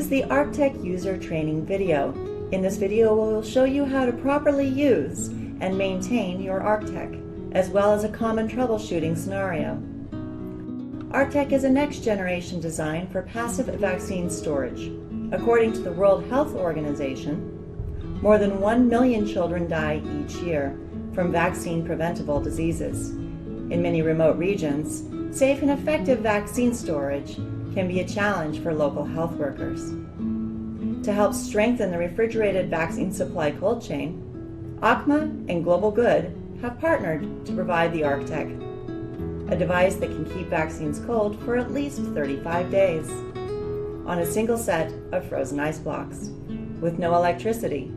is the Arktek user training video. In this video, we'll show you how to properly use and maintain your Arktek, as well as a common troubleshooting scenario. Arktek is a next-generation design for passive vaccine storage. According to the World Health Organization, more than 1 million children die each year from vaccine-preventable diseases. In many remote regions, safe and effective vaccine storage can be a challenge for local health workers. To help strengthen the refrigerated vaccine supply cold chain, ACMA and Global Good have partnered to provide the Arktek, a device that can keep vaccines cold for at least 35 days on a single set of frozen ice blocks with no electricity.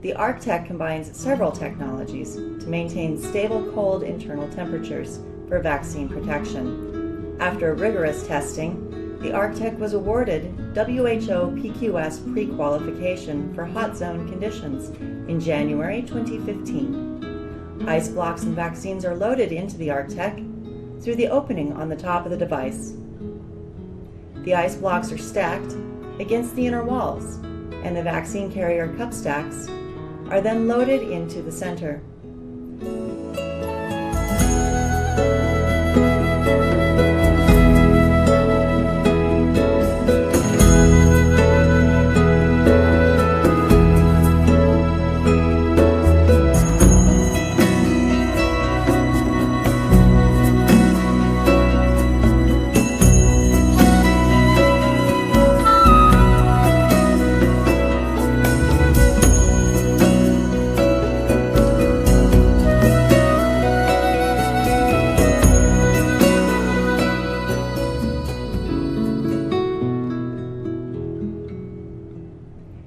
The Arktek combines several technologies to maintain stable cold internal temperatures for vaccine protection. After rigorous testing, the Arktek was awarded WHO PQS pre-qualification for hot zone conditions in January 2015. Ice blocks and vaccines are loaded into the Arktek through the opening on the top of the device. The ice blocks are stacked against the inner walls, and the vaccine carrier cup stacks are then loaded into the center.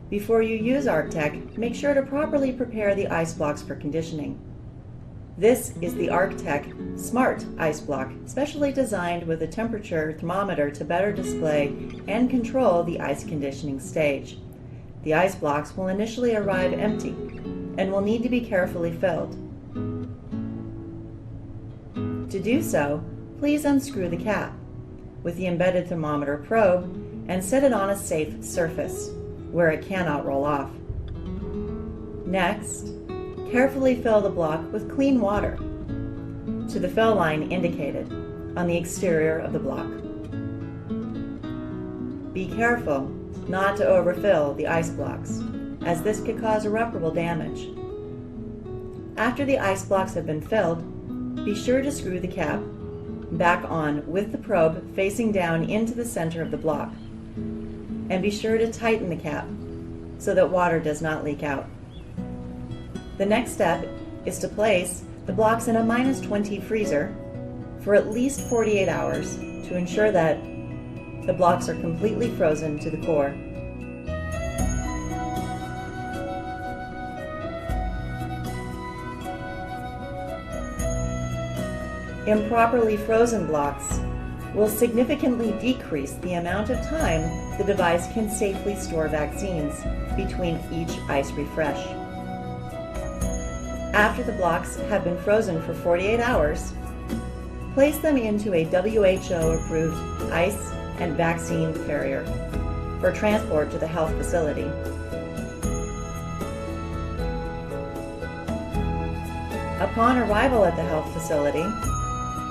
Before you use Arktek, make sure to properly prepare the ice blocks for conditioning. This is the Arktek Smart Ice Block, specially designed with a temperature thermometer to better display and control the ice conditioning stage. The ice blocks will initially arrive empty and will need to be carefully filled. To do so, please unscrew the cap with the embedded thermometer probe and set it on a safe surface where it cannot roll off. Next, carefully fill the block with clean water to the fill line indicated on the exterior of the block. Be careful not to overfill the ice blocks, as this could cause irreparable damage. After the ice blocks have been filled, be sure to screw the cap back on with the probe facing down into the center of the block. And be sure to tighten the cap so that water does not leak out. The next step is to place the blocks in a -20 freezer for at least 48 hours to ensure that the blocks are completely frozen to the core. Improperly frozen blocks will significantly decrease the amount of time the device can safely store vaccines between each ice refresh. After the blocks have been frozen for 48 hours, place them into a WHO-approved ice and vaccine carrier for transport to the health facility. Upon arrival at the health facility,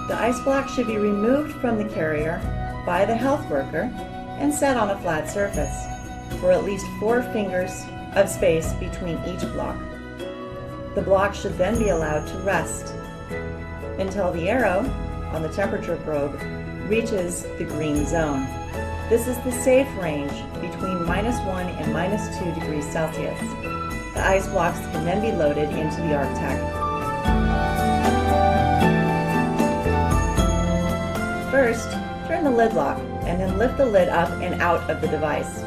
the ice block should be removed from the carrier by the health worker and set on a flat surface for at least 4 fingers of space between each block. The block should then be allowed to rest until the arrow on the temperature probe reaches the green zone. This is the safe range between -1 and -2 degrees Celsius. The ice blocks can then be loaded into the Arktek. First, turn the lid lock and then lift the lid up and out of the device.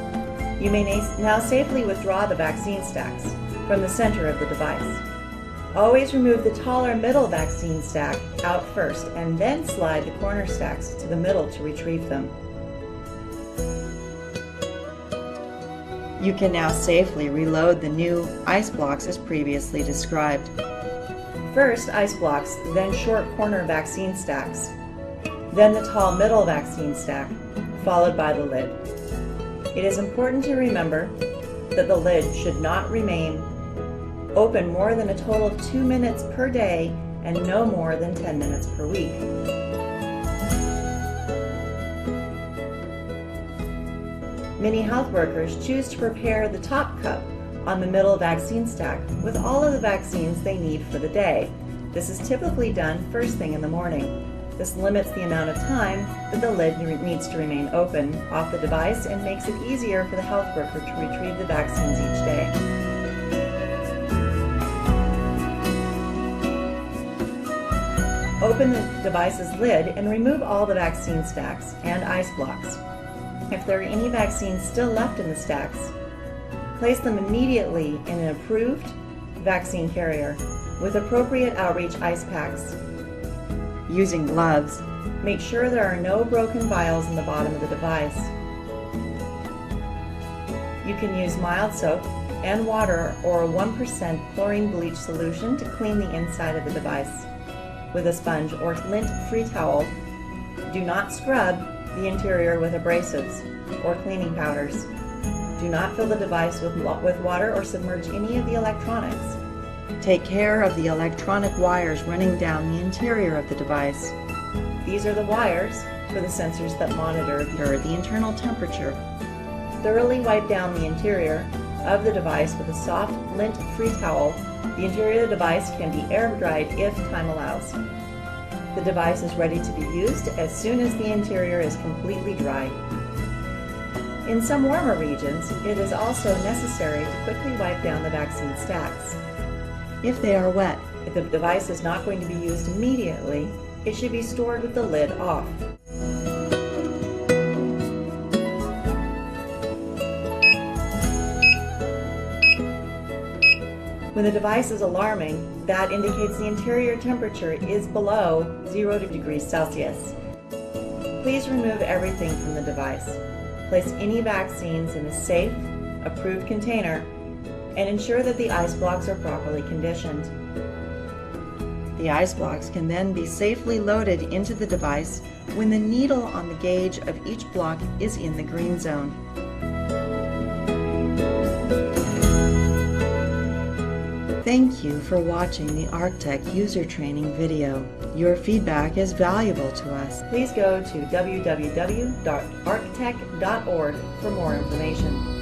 You may now safely withdraw the vaccine stacks from the center of the device. Always remove the taller middle vaccine stack out first and then slide the corner stacks to the middle to retrieve them. You can now safely reload the new ice blocks as previously described. First ice blocks, then short corner vaccine stacks, then the tall middle vaccine stack, followed by the lid. It is important to remember that the lid should not remain open more than a total of 2 minutes per day and no more than 10 minutes per week. Many health workers choose to prepare the top cup on the middle vaccine stack with all of the vaccines they need for the day. This is typically done first thing in the morning. This limits the amount of time that the lid needs to remain open off the device and makes it easier for the health worker to retrieve the vaccines each day. Open the device's lid and remove all the vaccine stacks and ice blocks. If there are any vaccines still left in the stacks, place them immediately in an approved vaccine carrier with appropriate outreach ice packs. Using gloves, make sure there are no broken vials in the bottom of the device. You can use mild soap and water or a 1% chlorine bleach solution to clean the inside of the device. With a sponge or lint-free towel, do not scrub the interior with abrasives or cleaning powders. Do not fill the device with water or submerge any of the electronics. Take care of the electronic wires running down the interior of the device. These are the wires for the sensors that monitor the internal temperature. Thoroughly wipe down the interior of the device with a soft, lint-free towel. The interior of the device can be air-dried if time allows. The device is ready to be used as soon as the interior is completely dry. In some warmer regions, it is also necessary to quickly wipe down the vaccine stacks. If they are wet, if the device is not going to be used immediately, it should be stored with the lid off. When the device is alarming, that indicates the interior temperature is below 0 degrees Celsius. Please remove everything from the device. Place any vaccines in a safe, approved container and ensure that the ice blocks are properly conditioned. The ice blocks can then be safely loaded into the device when the needle on the gauge of each block is in the green zone. Thank you for watching the Arktek user training video. Your feedback is valuable to us. Please go to www.arktek.org for more information.